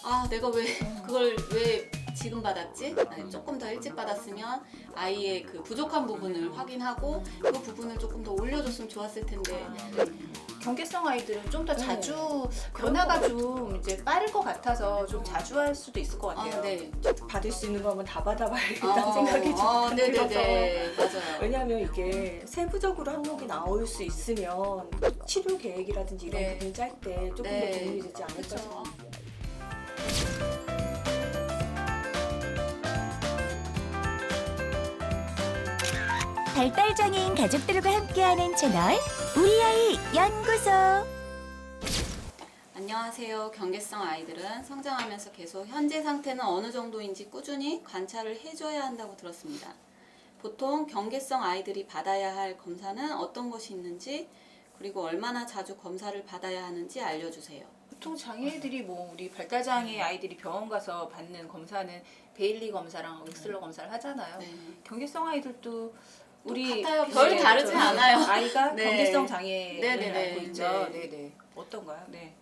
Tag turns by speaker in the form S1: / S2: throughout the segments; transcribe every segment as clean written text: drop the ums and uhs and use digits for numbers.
S1: 아, 내가 왜 그걸 왜 지금 받았지? 아니, 조금 더 일찍 받았으면 아이의 그 부족한 부분을 확인하고 그 부분을 조금 더 올려줬으면 좋았을 텐데.
S2: 경계성 아이들은 좀 더 자주 변화가 좀 이제 빠를 것 같아서 좀 자주 할 수도 있을 것 같아요.
S1: 네.
S3: 받을 수 있는 거면 다 받아봐야겠다는 생각이 좀
S1: 네네네.
S3: 들어서.
S1: 맞아요.
S3: 왜냐하면 이게 세부적으로 항목이 나올 수 있으면 치료 계획이라든지 이런
S1: 네.
S3: 부분 짤 때 조금
S1: 네.
S3: 더 도움이 되지 않을까
S1: 그쵸.
S3: 싶어요.
S4: 발달장애인 가족들과 함께하는 채널 우리 아이 연구소.
S1: 안녕하세요. 경계성 아이들은 성장하면서 계속 현재 상태는 어느 정도인지 꾸준히 관찰을 해줘야 한다고 들었습니다. 보통 경계성 아이들이 받아야 할 검사는 어떤 것이 있는지, 그리고 얼마나 자주 검사를 받아야 하는지 알려주세요.
S2: 보통 장애들이 뭐 우리 발달장애 아이들이 병원 가서 받는 검사는 베일리 검사랑 웩슬러 검사를 하잖아요.
S1: 네.
S2: 경계성 아이들도 우리
S1: 같아요. 별 다르지 않아요.
S2: 아이가
S1: 네.
S2: 경계성 장애를
S1: 네네네.
S2: 알고 있죠.
S1: 네.
S2: 네네. 어떤가요? 네.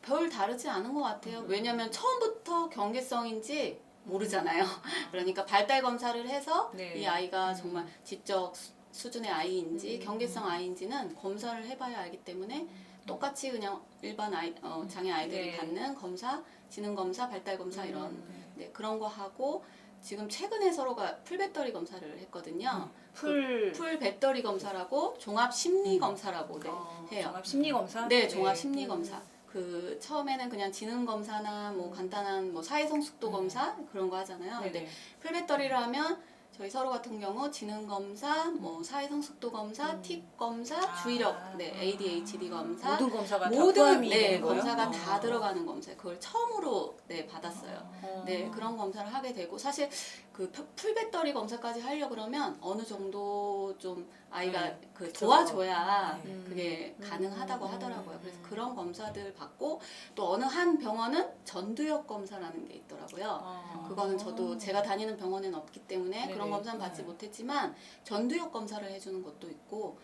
S1: 별 다르지 않은 것 같아요. 왜냐면 처음부터 경계성인지 모르잖아요. 그러니까 발달 검사를 해서
S2: 네.
S1: 이 아이가 정말 지적 수준의 아이인지 경계성 아이인지는 검사를 해봐야 알기 때문에 똑같이 그냥 일반 장애 아이들이
S2: 네.
S1: 받는 검사, 지능 검사, 발달 검사 이런 그런 거 하고, 지금 최근에 서로가 풀 배터리 검사를 했거든요. 풀 배터리 검사라고 종합 심리 검사라고 해요.
S2: 종합 심리 검사?
S1: 네, 종합 심리 검사. 그 처음에는 그냥 지능 검사나 뭐 간단한 뭐 사회 성숙도 검사 그런 거 하잖아요. 근데
S2: 네네.
S1: 풀 배터리를 하면 저희 서로 같은 경우 지능 검사, 뭐 사회 성숙도 검사, 틱 검사, 주의력, ADHD 검사,
S2: 모든 검사가 다
S1: 모든
S2: 포함이 되는 거예요?
S1: 검사가 다 들어가는 검사예요. 그걸 처음으로 받았어요. 네, 그런 검사를 하게 되고, 사실 그 풀 배터리 검사까지 하려 그러면 어느 정도 좀 아이가 그 도와줘야 그게 가능하다고 하더라고요. 그래서 그런 검사들 받고, 또 어느 한 병원은 전두엽 검사라는 게 있더라고요. 그거는 저도 제가 다니는 병원에는 없기 때문에 그런 검사는 받지 못했지만 전두엽 검사를 해주는 것도 있고,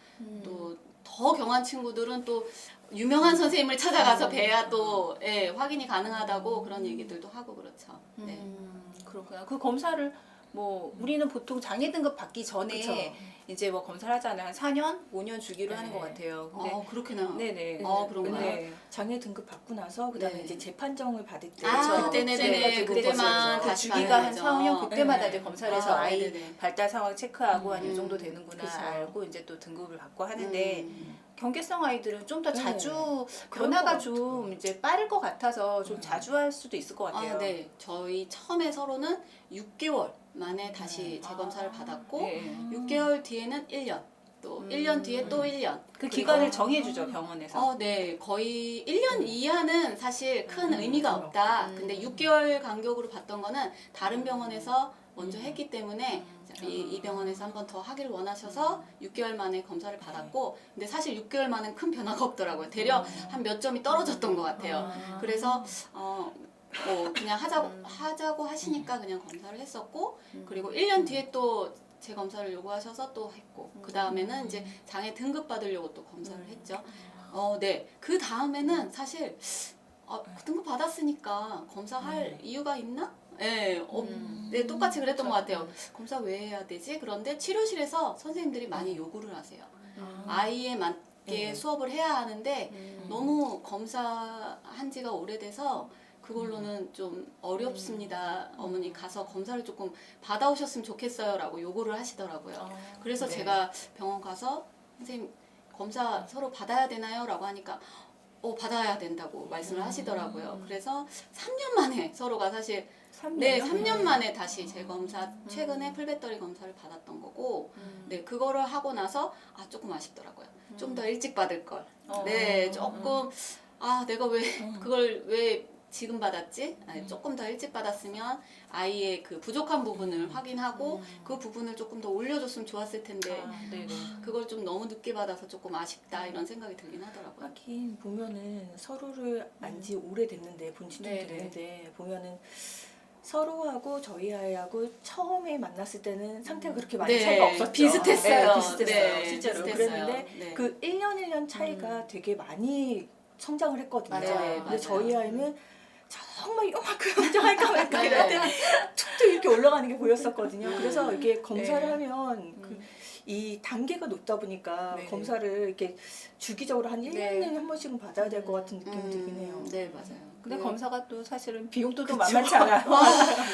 S1: 또 더 경한 친구들은 또 유명한 선생님을 찾아가서 뵈야 또 확인이 가능하다고 그런 얘기들도 하고 그렇죠. 네.
S2: 그렇구나. 그 검사를 뭐 우리는 보통 장애 등급 받기 전에
S3: 그쵸.
S2: 이제 뭐 검사를 하잖아요. 한 4년, 5년 주기로 하는 것 같아요. 근데
S1: 그렇게나.
S2: 네네.
S1: 그런가요?
S2: 네.
S3: 장애 등급 받고 나서 그다음에
S1: 네.
S3: 이제 재판정을 받을 때
S1: 그때네네. 그때만
S2: 그
S1: 다시
S2: 주기가 한
S1: 받아야죠.
S2: 4, 5년 그때마다
S3: 네.
S2: 이제 검사를 해서 아이
S1: 네네.
S2: 발달 상황 체크하고 한 이 정도 되는구나
S3: 그쵸.
S2: 알고 이제 또 등급을 받고 하는데 경계성 아이들은 좀 더
S3: 네.
S2: 자주
S3: 그럴
S2: 변화가
S3: 것
S2: 좀 이제 빠를 것 같아서 좀 자주 할 수도 있을 것 같아요.
S1: 네. 저희 처음에 서로는 6개월 만에 다시 재검사를 받았고,
S2: 네.
S1: 6개월 뒤에는 1년, 또 1년 뒤에 또 1년.
S2: 그 기간을 정해주죠 병원에서.
S1: 네. 거의 1년 이하는 사실 큰 의미가 없다. 근데 6개월 간격으로 봤던 거는 다른 병원에서 먼저 했기 때문에 이 병원에서 한 번 더 하기를 원하셔서 6개월 만에 검사를 받았고, 근데 사실 6개월만은 큰 변화가 없더라고요. 대략 한 몇 점이 떨어졌던 것 같아요. 그래서 뭐 그냥 하자고 하시니까 그냥 검사를 했었고, 그리고 1년 뒤에 또 재검사를 요구하셔서 또 했고, 그 다음에는 이제 장애 등급 받으려고 또 검사를 했죠. 네. 그 다음에는 사실 그 등급 받았으니까 검사할 이유가 있나? 네, 네, 똑같이 그랬던 것 같아요. 검사 왜 해야 되지? 그런데 치료실에서 선생님들이 많이 요구를 하세요. 아이에 맞게 수업을 해야 하는데 너무 검사한 지가 오래돼서 그걸로는 좀 어렵습니다. 어머니 가서 검사를 조금 받아오셨으면 좋겠어요 라고 요구를 하시더라고요. 그래서
S2: 네.
S1: 제가 병원 가서 선생님 검사 서로 받아야 되나요? 라고 하니까 받아야 된다고 말씀을 하시더라고요. 그래서 3년 만에 서로가 사실 3년 만에 다시 재검사, 최근에 풀배터리 검사를 받았던 거고, 네, 그거를 하고 나서 조금 아쉽더라고요. 좀 더 일찍 받을 걸. 네, 조금 내가 왜 그걸 왜 지금 받았지? 아니, 조금 더 일찍 받았으면 아이의 그 부족한 부분을 확인하고 그 부분을 조금 더 올려줬으면 좋았을 텐데
S2: 네네.
S1: 그걸 좀 너무 늦게 받아서 조금 아쉽다 이런 생각이 들긴 하더라고요.
S3: 하긴 보면은 서로를 안지 오래됐는데 본지 좀
S2: 네네.
S3: 됐는데 보면은 서로하고 저희 아이하고 처음에 만났을 때는 상태가 그렇게 많이
S1: 네,
S3: 차이가 없었죠.
S1: 비슷했어요.
S3: 네, 비슷했어요.
S1: 네,
S3: 실제로
S1: 비슷했어요.
S3: 그랬는데
S1: 네.
S3: 그 1년 차이가 되게 많이 성장을 했거든요.
S1: 맞아요,
S3: 근데
S1: 맞아요.
S3: 저희 아이는 정말 이만큼 할까 말까
S1: 네.
S3: 이럴 때 툭툭 이렇게 올라가는 게 보였었거든요. 그래서 이게 검사를
S2: 네.
S3: 하면 이 단계가 높다 보니까
S2: 네.
S3: 검사를 이렇게 주기적으로 한 1년에
S2: 네.
S3: 한 번씩은 받아야 될 것 같은 느낌이 들긴 해요.
S1: 네, 맞아요.
S2: 근데
S1: 그리고-
S2: 검사가 또 사실은 비용도 또 만만치 않아요.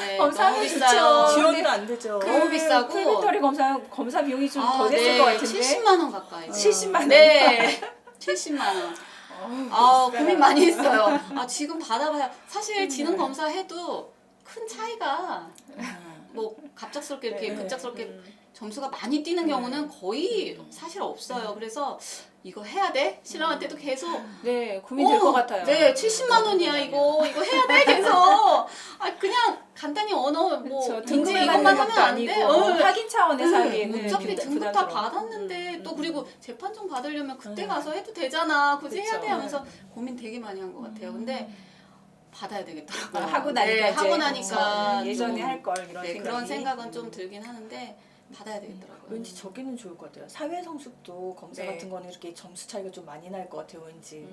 S1: 네,
S2: 검사는
S1: 너무
S2: 좋죠.
S1: 비싸요.
S3: 지원도 안 되죠.
S1: 너무 비싸고.
S2: 풀비터리 검사 비용이 좀 더
S1: 아,
S2: 됐을
S1: 네,
S2: 것 같은데.
S1: 70만 원 가까이.
S2: 70만 원.
S1: 네. 70만 원. 아,
S2: 비싸다.
S1: 고민 많이 했어요. 아, 지금 받아봐야 사실 지능 검사 해도 큰 차이가 뭐 갑작스럽게 이렇게
S3: 네.
S1: 급작스럽게 점수가 많이 뛰는 경우는 거의 사실 없어요. 그래서 이거 해야 돼? 신랑한테도 계속
S2: 네, 고민될 것 같아요.
S1: 네, 70만 원이야 이거 해야 돼 계속. 아 그냥 간단히 언어 뭐
S2: 그쵸,
S1: 인지
S2: 등급을
S1: 이것만
S2: 받는
S1: 하면
S2: 것도
S1: 안
S2: 아니고
S1: 돼.
S2: 확인 차원에서 하기에는
S1: 어차피 등급 다
S2: 부담스러워.
S1: 받았는데 또 그리고 재판정 받으려면 그때 가서 해도 되잖아. 굳이 해야
S2: 그쵸.
S1: 돼 하면서 고민 되게 많이 한 것 같아요. 근데 받아야 되겠더라고요.
S2: 하고 나니까
S1: 네,
S2: 이제
S1: 하고 나니까
S2: 예전에
S1: 좀,
S2: 할 걸 이런
S1: 네,
S2: 생각이.
S1: 그런 생각은 좀 들긴 하는데 받아야 되겠더라고요.
S3: 왠지 저기는 좋을 것 같아요. 사회 성숙도 검사
S2: 네.
S3: 같은 거는 이렇게 점수 차이가 좀 많이 날 것 같아요. 왠지.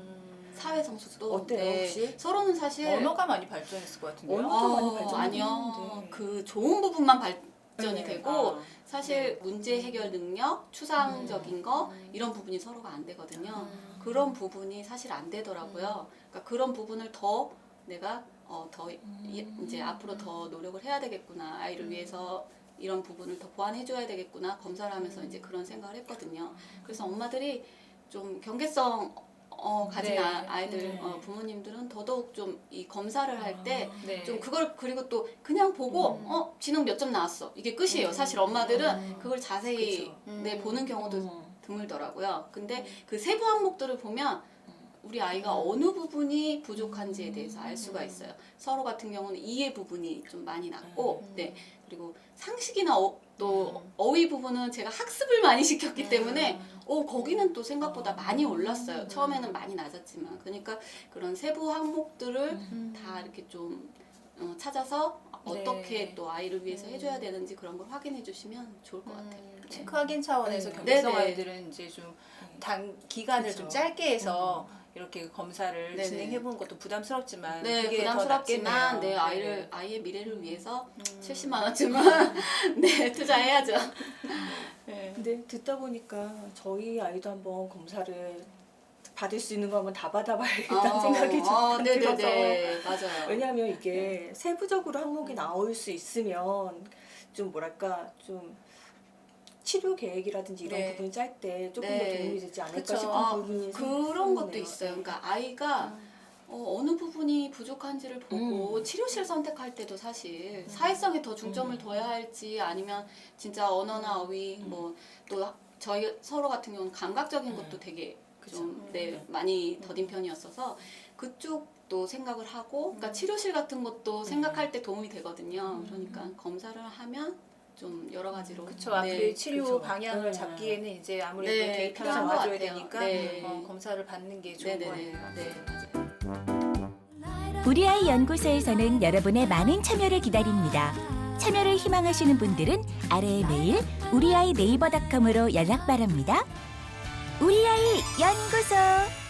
S1: 사회 성숙도
S3: 어때요, 혹시?
S1: 서로는 사실
S2: 언어가 많이 발전했을 것 같은데요.
S3: 언어도 많이 발전했는데.
S1: 아니요. 그 좋은 부분만 발전이
S3: 네.
S1: 되고
S2: 아.
S1: 사실 문제 해결 능력, 추상적인 거 이런 부분이 서로가 안 되거든요. 그런 부분이 사실 안 되더라고요. 그러니까 그런 부분을 더 내가 이제 앞으로 더 노력을 해야 되겠구나. 아이를 위해서 이런 부분을 더 보완해줘야 되겠구나. 검사를 하면서 이제 그런 생각을 했거든요. 그래서 엄마들이 좀 경계성 가진
S2: 네.
S1: 아이들
S3: 네.
S1: 부모님들은 더더욱 좀 이 검사를 할 때
S2: 네.
S1: 좀 그걸 그리고 또 그냥 보고 지능 몇 점 나왔어 이게 끝이에요. 사실 엄마들은 그걸 자세히
S3: 그쵸.
S1: 네, 보는 경우도
S3: 음.
S1: 드물더라고요. 근데 그 세부 항목들을 보면 우리 아이가 어느 부분이 부족한지에 대해서 알 수가 있어요. 서로 같은 경우는 이해 부분이 좀 많이 낮고, 네 그리고 상식이나 또 어휘 부분은 제가 학습을 많이 시켰기 때문에 거기는 또 생각보다 많이 올랐어요. 처음에는 많이 낮았지만, 그러니까 그런 세부 항목들을 다 이렇게 좀 찾아서 어떻게
S2: 네.
S1: 또 아이를 위해서 해줘야 되는지 그런 걸 확인해 주시면 좋을 것 같아요. 네.
S2: 체크 확인 차원에서
S3: 네.
S2: 경계성
S1: 네네.
S2: 아이들은 이제 좀 기간을
S3: 그쵸.
S2: 좀 짧게 해서 이렇게 검사를
S1: 네네.
S2: 진행해보는 것도 부담스럽지만
S1: 네,
S2: 그게
S1: 부담스럽지만
S2: 더
S1: 네,
S2: 낫겠네요.
S1: 아이의 미래를 위해서 70만 원쯤은 네, 투자해야죠.
S2: 네.
S3: 근데 듣다 보니까 저희 아이도 한번 검사를 받을 수 있는 거 한번 다 받아봐야겠다는 생각이 좀 들어서.
S1: 네네네, 맞아요.
S3: 왜냐하면 이게 세부적으로 항목이 나올 수 있으면 좀 뭐랄까 좀 치료 계획이라든지 이런
S2: 네.
S3: 부분을 짤 때 조금
S1: 네.
S3: 더 도움이 되지 않을까
S2: 그쵸.
S3: 싶은 부분이
S1: 그런 것도
S3: 생기네요.
S1: 있어요. 그러니까 아이가 어느 부분이 부족한지를 보고 치료실 선택할 때도 사실 사회성에 더 중점을 둬야 할지 아니면 진짜 언어나 어휘 뭐 또 저희 서로 같은 경우는 감각적인 것도 되게 좀 많이 더딘 편이었어서 그쪽도 생각을 하고 그러니까 치료실 같은 것도 생각할 때 도움이 되거든요. 그러니까 검사를 하면 좀 여러 가지로
S2: 그렇죠. 앞으로의 치료
S3: 그쵸.
S2: 방향을
S3: 네.
S2: 잡기에는 이제 아무래도
S1: 네,
S2: 데이터가
S1: 필요한 것
S2: 나와줘야
S1: 같아요.
S2: 되니까
S1: 네.
S2: 검사를 받는 게 좋은 것
S1: 네네네.
S2: 같아요.
S1: 네, 맞아요.
S4: 우리 아이 연구소에서는 여러분의 많은 참여를 기다립니다. 참여를 희망하시는 분들은 아래의 메일 우리아이네이버닷컴으로 연락 바랍니다. 우리 아이 연구소.